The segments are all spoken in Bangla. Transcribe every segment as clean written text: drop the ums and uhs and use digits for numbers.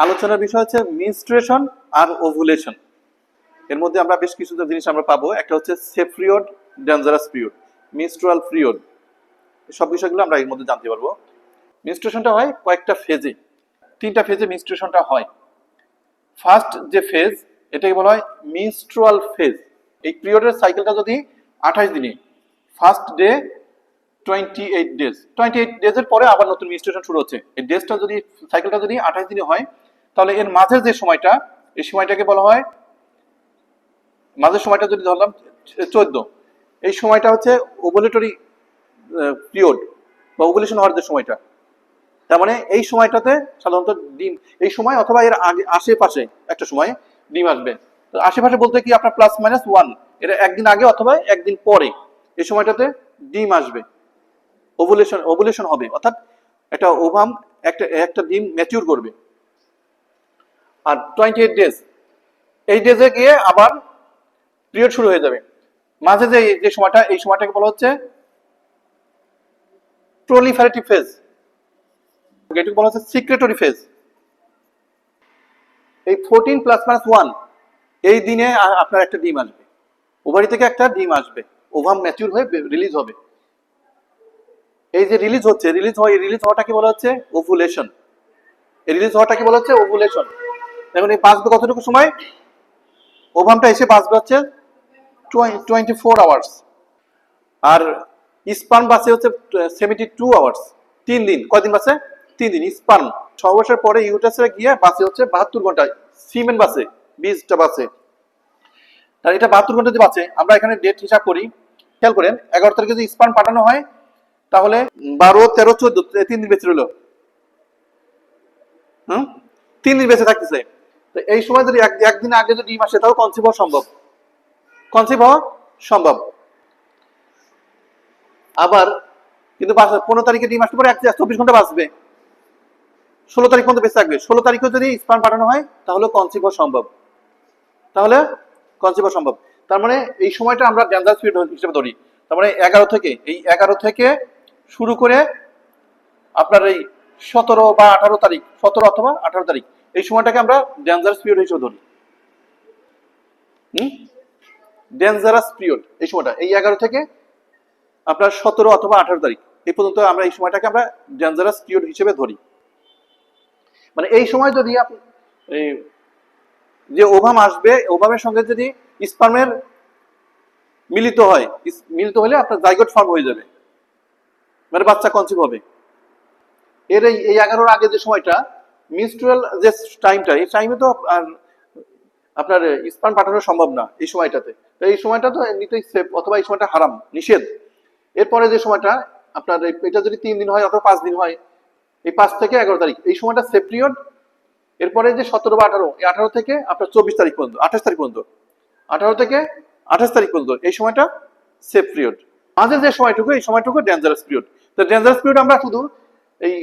আলোচনার বিষয় হচ্ছে মেনস্ট্রুয়েশন আর ওভুলেশন। এর মধ্যে আমরা বেশ কিছু জিনিস আমরা পাবো। একটা হচ্ছে safe period, dangerous period, menstrual period, সব বিষয়গুলো আমরা এর মধ্যে জানতে পারবো। মেনস্ট্রুয়েশনটা হয় কয়েকটা ফেজে, 3টা ফেজে মেনস্ট্রুয়েশনটা হয়। ফার্স্ট যে ফেজ, এটাকে বলা হয় মেনস্ট্রুয়াল ফেজ। এই পিরিয়ডের সাইকেলটা যদি 28 দিনে, ফার্স্ট ডে 28 ডেজ, 28 ডেজের পরে আবার নতুন মেনস্ট্রুয়েশন শুরু হচ্ছে। এই ডেজটা যদি, সাইকেলটা যদি 28 দিনে হয়, তাহলে এর মাঝের যে সময়টা, এই সময়টাকে বলা হয়, মাঝের সময়টা যদি ধরলাম 14, এই সময়টা হচ্ছে ওভুলেটরি পিরিয়ড বা ওভুলেশন হওয়ার যে সময়টা। তার মানে এই সময়টাতে সাধারণত ডিম, এই সময় অথবা এর আগে আশেপাশে একটা সময় ডিম আসবে। তো আশেপাশে বলতে কি আপনার +-1, এটা একদিন আগে অথবা একদিন পরে এই সময়টাতে ডিম আসবে, ওভুলেশন হবে, অর্থাৎ একটা ওভাম একটা ডিম ম্যাচিউর করবে। আর 28 ডেজ, এই ডেজে গিয়ে আবার পিরিয়ড শুরু হয়ে যাবে। মাঝে যে সময়টা, এই সময়টাকে বলা হচ্ছে প্রলিফারেটিভ ফেজ, এটাকে বলা হচ্ছে সিক্রেটরি ফেজ। এই 14 +-1 এই দিনে আপনার একটা ডিম আসবে, ওভারি থেকে একটা ডিম আসবে, ওভাম ম্যাচিউর হয়ে রিলিজ হবে। এই যে রিলিজ হচ্ছে, রিলিজ হওয়াটাকে বলা হচ্ছে ওভুলেশন। এই রিলিজ হওয়াটাকে বলা হচ্ছে ওভুলেশন। এখন এই বাঁচবে কতটুকু সময়? ওভামটা এসে বাঁচবে হচ্ছে 24 আওয়ার্স, আর স্পার্ম বাঁচে হচ্ছে 72 আওয়ার্স, 3 দিন। কয়দিন বাঁচে? 3 দিন। স্পার্ম 6 বছর পরে ইউটারাসে গিয়ে বাঁচে হচ্ছে 72 ঘন্টা, সিমেন বাঁচে, বীজটা বাঁচে। আর এটা 72 ঘন্টা যদি বাঁচে, আমরা এখানে ডেট হিসাব করি, খেয়াল করেন, 11 তারিখে যদি স্পার্ম পাঠানো হয়, তাহলে 12, 13, 14, 3 দিন বেঁচে রইল। 3 দিন বেঁচে থাকতেছে। তো এই সময় যদি একদিন আগে যদি ডিম আসে, তাহলে কনসিভ হওয়া সম্ভব। আবার কিন্তু 15 তারিখে ডিম আসতে পারে, 24 ঘন্টা বাঁচবে, 16 তারিখ পর্যন্ত বেঁচে থাকবে। 16 তারিখে যদি স্পার্ম পাঠানো হয়, তাহলে কনসিভ হওয়া সম্ভব। তার মানে এই সময়টা আমরা ডেঞ্জারাস পিরিয়ড হিসেবে ধরি। তার মানে 11 থেকে শুরু করে আপনার এই 17 বা 18 তারিখ, 17 অথবা 18 তারিখ, এই সময়টাকে আমরা ডেঞ্জারাস পিরিয়ড হিসেবে ধরি। ডেঞ্জারাস পিরিয়ড এই সময়টা, এই 11 থেকে আপনার 17 অথবা 18 তারিখ এই পর্যন্ত আমরা এই সময়টাকে আমরা ডেঞ্জারাস পিরিয়ড হিসেবে ধরি। মানে এই সময় যদি আপনি যে ওভাম আসবে, ওভামের সঙ্গে যদি স্পার্মের মিলিত হলে আপনার জাইগোট ফর্ম হয়ে যাবে, মানে বাচ্চা কনসিভ হবে। এর এই 11-র আগে যে সময়টা, মেনস্ট্রুয়াল যে টাইমটা, এই টাইমে তো আপনার স্পার্ম পাঠানো সম্ভব না এই সময়টাতে। তো এই সময়টা তো এমনিতেই সেফ, অথবা এই সময়টা হারাম, নিষেধ। এরপরে যে সময়টা আপনার, এটা যদি 3 দিন হয় অথবা 5 দিন হয়, এই 5 থেকে 11 তারিখ এই সময়টা সেফ পিরিয়ড। এরপরে যে 17 বা 18, এই 18 থেকে আপনার 24 তারিখ পর্যন্ত, 28 তারিখ পর্যন্ত, 18 থেকে 28 তারিখ পর্যন্ত এই সময়টা সেফ পিরিয়ড। মাঝে যে সময়টুকু, এই সময়টুকু ডেঞ্জারাস পিরিয়ড। তো ডেঞ্জারাস পিরিয়ড আমরা শুধু এই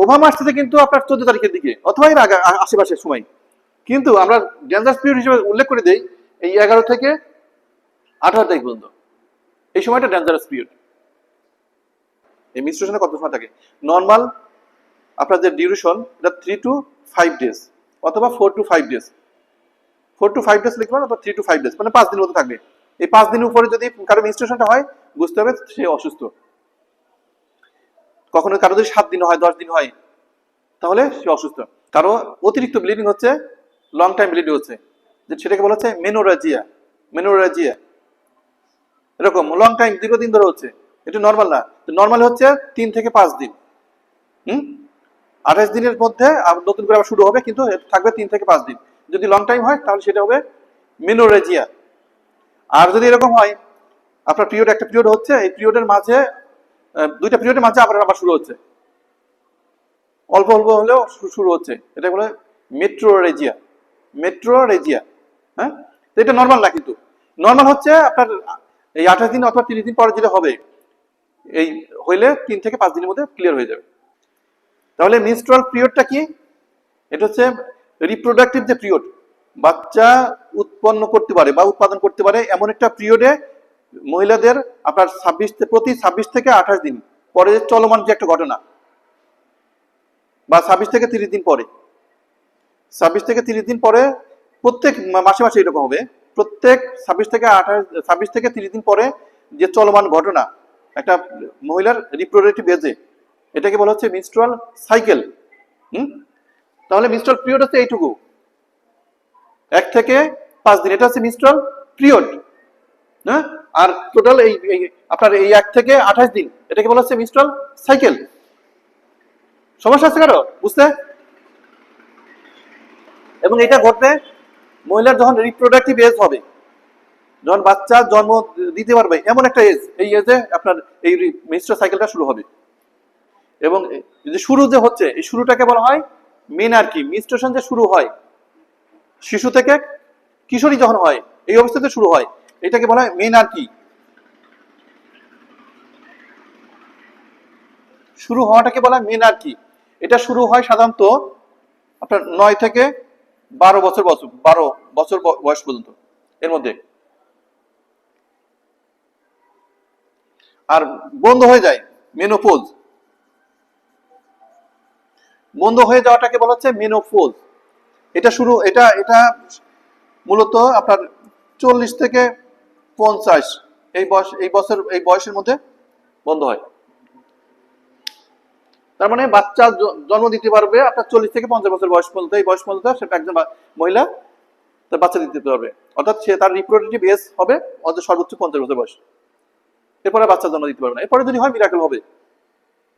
ওভাম আসছে কিন্তু আপনার 14 তারিখের দিকে অথবা এর আগে আশেপাশের সময়, কিন্তু আমরা ডেঞ্জারাস পিরিয়ড হিসেবে উল্লেখ করে দেই এই 11 থেকে 18 তারিখ পর্যন্ত, এই সময়টা ডেঞ্জারাস পিরিয়ড। এই মেনস্ট্রুয়েশনে কত সময় থাকে? নর্মাল আপনার যে ডিউরেশন, এটা 3 to 5 ডেজ অথবা 4 to 5 ডেজ। 4 to 5 ডেজ লিখবেন, অথবা 3 to 5 ডেজ, মানে 5 দিনের মতো থাকবে। এই 5 দিনের উপরে যদি কারো মেনস্ট্রুয়েশনটা হয়, বুঝতে হবে সে অসুস্থ। কখনো কারো যদি 7 দিন হয়, 10 দিন হয়, তাহলে সে অসুস্থ। কারো অতিরিক্ত ব্লিডিং হচ্ছে, লং টাইম ব্লিডিং হচ্ছে, যে সেটাকে বলা হচ্ছে মেনোরেজিয়া। এরকম লং টাইম, দীর্ঘদিন ধরে হচ্ছে, এটা নর্মাল না। নর্মাল হচ্ছে 3 থেকে 5 দিন। 28 দিনের মধ্যে নতুন করে আবার শুরু হবে, কিন্তু থাকবে 3 থেকে 5 দিন। যদি লং টাইম হয়, তাহলে সেটা হবে মেনোরেজিয়া। আর যদি এরকম হয়, আপনার একটা পিরিয়ড হচ্ছে, এই পিরিয়ডের মাঝে, 2টা পিরিয়ডের মাঝে আবার শুরু হচ্ছে, অল্প হলেও শুরু হচ্ছে, এটা বলে মেট্রোরেজিয়া। হ্যাঁ, তো এটা নর্মাল না। কিন্তু নর্মাল হচ্ছে আপনার এই 28 দিন অথবা 30 দিন পরে যেটা হবে, এই হইলে 3 থেকে 5 দিনের মধ্যে ক্লিয়ার হয়ে যাবে। তাহলে মেনস্ট্রুয়াল পিরিয়ডটা কি? এটা হচ্ছে রিপ্রোডাক্টিভ যে পিরিয়ড, বাচ্চা উৎপন্ন করতে পারে বা উৎপাদন করতে পারে এমন একটা পিরিয়ডে মহিলাদের আপনার প্রতি 26 থেকে 28 দিন পরে চলমান যে একটা ঘটনা, বা 26 থেকে 30 দিন পরে, 26 থেকে 30 দিন পরে প্রত্যেক মাসে মাসে এরকম হবে, প্রত্যেক 26 থেকে 30 দিন পরে যে চলমান ঘটনা একটা মহিলার রিপ্রোডাক্টিভ এজে, এটাকে বলা হচ্ছে মেনস্ট্রুয়াল সাইকেল। তাহলে মেনস্ট্রুয়াল পিরিয়ড হচ্ছে এইটুকু, 1 থেকে 5 দিন, এটা হচ্ছে মেনস্ট্রুয়াল পিরিয়ড। হ্যাঁ, আর টোটাল এই আপনার এই 1 থেকে 28 দিন, এটাকে বলা হচ্ছে মেনস্ট্রুয়াল সাইকেল। সমস্যা আছে কারো বুঝতে? এবং এটা ঘটবে মহিলার যখন রিপ্রোডাক্টিভ এজ হবে, যখন বাচ্চা জন্ম দিতে পারবে এমন একটা এজ, এই এজে আপনার এই মেনস্ট্রুয়াল সাইকেলটা শুরু হবে। এবং যে শুরু যে হচ্ছে, এই শুরুটাকে বলা হয় মেনার্কি। মেনস্ট্রুয়েশন যে শুরু হয় শিশু থেকে কিশোরী যখন হয়, এই অবস্থাতে শুরু হয়, এটাকে বলা হয় মেনার্কি। শুরু হওয়াটাকে বলা হয় মেনার্কি। এটা শুরু হয় সাধারণত আপনার 9 থেকে 12 বছর বয়স পর্যন্ত, এর মধ্যে। আর বন্ধ হয়ে যায় মেনোপোজ। বন্ধ হয়ে যাওয়াটাকে বলা হচ্ছে মেনোপোজ। এটা মূলত আপনার 40 থেকে 50 এই বয়সের মধ্যে বন্ধ হয়। তার মানে বাচ্চা জন্ম দিতে পারবে আপনার 40 থেকে 50 বছর বয়স পর্যন্ত, এই বয়স পর্যন্ত সেটা একজন মহিলা তার বাচ্চা দিতে পারবে, অর্থাৎ সে তার রিপ্রোডাক্টিভ এজ হবে সর্বোচ্চ 50 বছর বয়স। এরপরে বাচ্চা জন্ম দিতে পারবে না। এরপরে যদি হয় মিরাকেল হবে,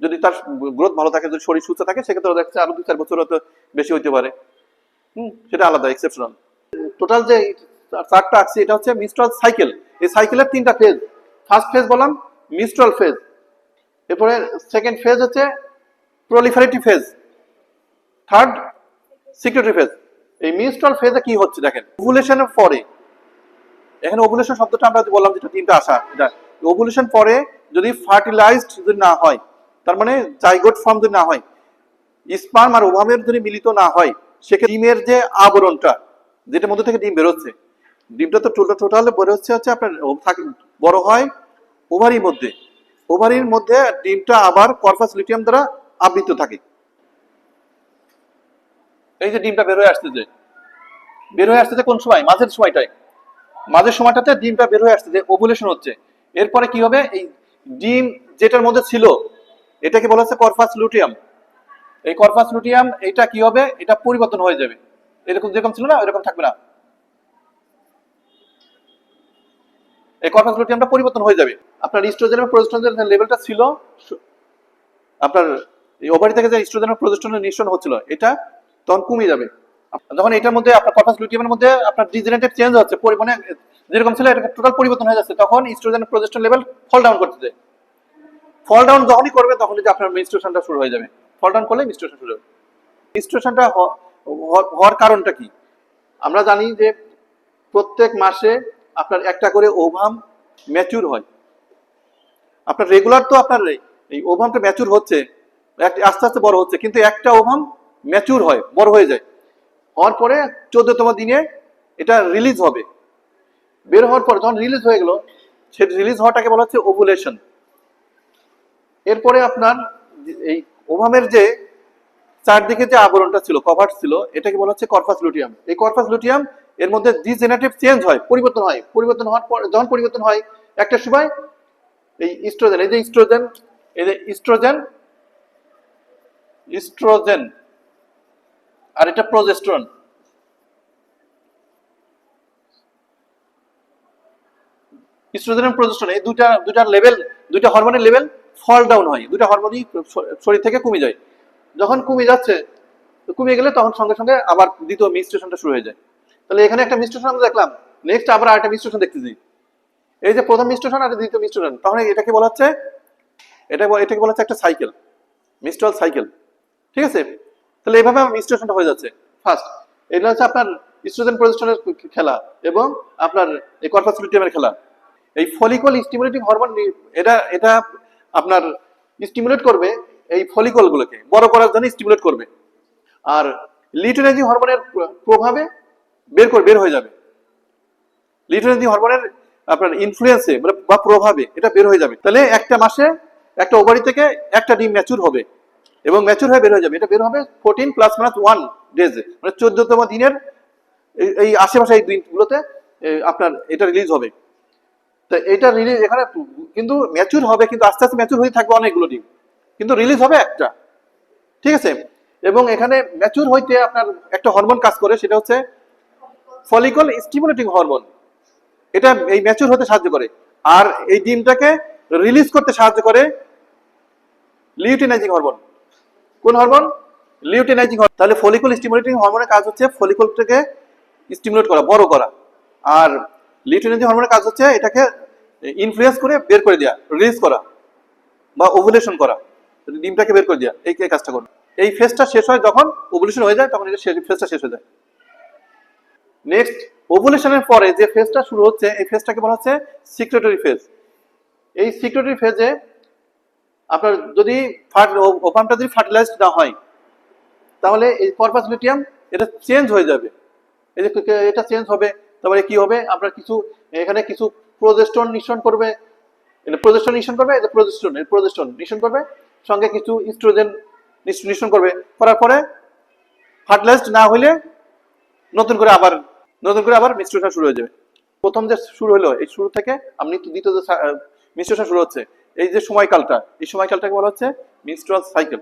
যদি তার গ্রোথ ভালো থাকে, যদি শরীর সুস্থ থাকে, সেক্ষেত্রে দেখা যাচ্ছে আরো 2-4 বছর হয়তো বেশি হইতে পারে। সেটা আলাদা, এক্সেপশনাল। টোটাল যে চারটা আছে, এটা হচ্ছে মেনস্ট্রুয়াল সাইকেল। এই সাইকেলের 3টা ফেজ। ফার্স্ট ফেজ বললাম মেনস্ট্রুয়াল ফেজ, এরপরে সেকেন্ড ফেজ হচ্ছে proliferative phase, third secretory phase. এই মেনস্ট্রুয়াল ফেজে কি হচ্ছে দেখেন, ওভুলেশনের পরে, এখানে ওভুলেশন শব্দটা আমরা বললাম যেটা 3টা আসা, এটা ওভুলেশন পরে যদি ফার্টিলাইজড যদি না হয়, তার মানে জাইগোট ফর্ম যদি না হয়, স্পার্ম আর ওভামের যদি মিলিত না হয়, সেক্ষেত্রে ডিমের যে আবরণটা, যেটার মধ্যে থেকে ডিম বেরোচ্ছে, ডিমটা তো টোটাল বেরোচ্ছে হচ্ছে আপনার বড় হয় ওভারির মধ্যে। ওভারির মধ্যে ডিমটা আবার কর্পাস লিউটিয়াম দ্বারা আবৃত থাকে। এই যে ডিমটা বের হয়ে আসতেছে কোন সময়? মাঝের সময়টাতে ডিমটা বের হয়ে আসতেছে, ওভুলেশন হচ্ছে। এরপরে কি হবে? এই ডিম যেটার মধ্যে ছিল, এটাকে বলা হচ্ছে কর্পাস লুটিয়াম। এই কর্পাস লুটিয়াম এটা কি হবে? এটা পরিবর্তন হয়ে যাবে, এরকম যেরকম ছিল না এরকম থাকবে না। এই কর্পাস লুটিয়ামটা পরিবর্তন হয়ে যাবে। আপনার ইস্ট্রোজেন এবং প্রোজেস্টেরনের লেভেলটা ছিল, আপনার এই ওভারি থেকে যে ইস্ট্রোজেন এবং প্রোজেস্টেরনের নিঃসরণ হচ্ছিল, এটা তখন কমে যাবে। যখন এটার মধ্যে আপনার কর্পাস লুটিয়ামের মধ্যে আপনার ডিজেনারেটিভ চেঞ্জ হচ্ছে, মানে যেরকম ছিল এটা টোটাল পরিবর্তন হয়ে যাচ্ছে, তখন ইস্ট্রোজেন এবং প্রোজেস্টেরন লেভেল ফল ডাউন করতেছে। ফল ডাউন যখনই করবে তখনই যে আপনার মেনস্ট্রুয়েশনটা শুরু হয়ে যাবে। ফল ডাউন করলে মেনস্ট্রুয়েশন শুরু হবে। মেনস্ট্রুয়েশনটা হওয়ার কারণটা কি? আমরা জানি যে প্রত্যেক মাসে আপনার একটা করে ওভাম ম্যাচিউর হয়। আপনার রেগুলার তো আপনার এই ওভামটা ম্যাচিউর হচ্ছে, আস্তে আস্তে বড় হচ্ছে, কিন্তু একটা ওভাম ম্যাচিউর হয়, বড় হয়ে যায়। হওয়ার পরে 14তম দিনে এটা রিলিজ হবে। বের হওয়ার পরে যখন রিলিজ হয়ে গেল, সে রিলিজ হওয়াটাকে বলা হচ্ছে ওভুলেশন। এরপরে আপনার এই ওভামের যে চারদিকে যে আবরণটা ছিল, কভার ছিল, এটাকে বলা হচ্ছে কর্পাস লুটিয়াম। এই কর্পাস লুটিয়াম এর মধ্যে ডিজেনারেটিভ চেঞ্জ হয়, পরিবর্তন হয়। পরিবর্তন হওয়ার পর যখন পরিবর্তন হয়, একটা সময় এই ইস্ট্রোজেন, ইস্ট্রোজেন আর এটা প্রোজেস্টেরন, ইস্ট্রোজেন এবং প্রোজেস্টেরন এই দুইটা হরমোনের লেভেল ফল ডাউন হয়। দুইটা হরমোনই শরীর থেকে কমে যায়। যখন কমে যাচ্ছে, কমে গেলে তখন সঙ্গে সঙ্গে আবার দ্বিতীয় মেনস্ট্রুয়েশনটা শুরু হয়ে যায়। তাহলে এখানে একটা মেনস্ট্রুয়েশন আমরা দেখলাম, নেক্সট আবার আরেকটা মেনস্ট্রুয়েশন দেখতেছি। এই যে প্রথম মেনস্ট্রুয়েশন আর দ্বিতীয় মেনস্ট্রুয়েশন, তখন এটাকে বলা হচ্ছে একটা সাইকেল, মেনস্ট্রুয়াল সাইকেল। ঠিক আছে? তাহলে এইভাবে মেনস্ট্রুয়েশনটা হয়ে যাচ্ছে। ফার্স্ট এটা হচ্ছে আপনার ইস্ট্রোজেন প্রোজেস্টেরনের খেলা এবং আপনার এই কর্পাস লুটিয়ামের খেলা। এই ফলিকল স্টিমুলেটিং হরমোন, এটা আপনার স্টিমুলেট করবে এই ফলিকল গুলোকে বড় করার জন্য স্টিমুলেট করবে। আর লিউটিনাইজিং হরমোনের প্রভাবে বের হয়ে যাবে। লিউটিনাইজিং হরমোনের আপনার ইনফ্লুয়েন্সে বা প্রভাবে এটা বের হয়ে যাবে। তাহলে একটা মাসে একটা ওভারি থেকে একটা ডিম ম্যাচুর হবে এবং ম্যাচুর হয়ে বের হয়ে যাবে। এটা বের হবে 14 + 1 ডেজে, মানে 14তম দিনের এই আশেপাশে এই দিনগুলোতে আপনার এটা রিলিজ হবে। তো এটা রিলিজ এখানে কিন্তু ম্যাচুর হবে, কিন্তু আস্তে আস্তে ম্যাচুর হয়ে থাকবে অনেকগুলো ডিম, কিন্তু রিলিজ হবে একটা, ঠিক আছে। এবং এখানে ম্যাচুর হইতে আপনার একটা হরমোন কাজ করে, সেটা হচ্ছে ফলিকল স্টিমুলেটিং হরমোন। এটা এই ম্যাচুর হতে সাহায্য করে। আর এই ডিমটাকে রিলিজ করতে সাহায্য করে লিউটিনাইজিং হরমোন। কোন হরমোন? Luteinising hormone. তাহলে ফলিকল স্টিমুলেটিং হরমোনের কাজ হচ্ছে ফলিকলটাকে স্টিমুলেট করা, বড় করা। আর লিউটিনাইজিং হরমোনের কাজ হচ্ছে এটাকে ইনফ্লুয়েন্স করে বের করে দেওয়া, রিলিজ করা বা ওভুলেশন করা, ডিমটাকে বের করে দেওয়া, এই কাজটা করবে। এই ফেজটা শেষ হয় যখন ওভুলেশন হয়ে যায়, তখন এটা ফেজটা শেষ হয়ে যায়। নেক্সট, ওভুলেশনের পরে যে ফেজটা শুরু হচ্ছে, এই ফেজটাকে বলা হচ্ছে সিক্রেটরি ফেজ। এই সিক্রেটরি ফেজে আপনার যদি ওভামটা যদি ফার্টিলাইজড না হয়, তাহলে এই কর্পাস লুটিয়াম এটা চেঞ্জ হয়ে যাবে। এই যে এটা চেঞ্জ হবে, তারপরে কি হবে, আপনার কিছু এখানে কিছু প্রোজেস্টেরন নিঃসরণ করবে, এটা প্রোজেস্টেরন নিঃসরণ করবে, এই যে প্রোজেস্টেরন নিঃসরণ করবে, সঙ্গে কিছু ইস্ট্রোজেন নিঃসরণ করবে। করার পরে ফার্টিলাইজড না হইলে নতুন করে আবার মেনস্ট্রুয়েশন শুরু হয়ে যাবে। প্রথম যে শুরু হলো, এই শুরু থেকে আপনি দ্বিতীয় যে মেনস্ট্রুয়েশন শুরু হচ্ছে, এই যে সময়কালটা, এই সময়কালটাকে বলা হচ্ছে মেনস্ট্রুয়াল সাইকেল।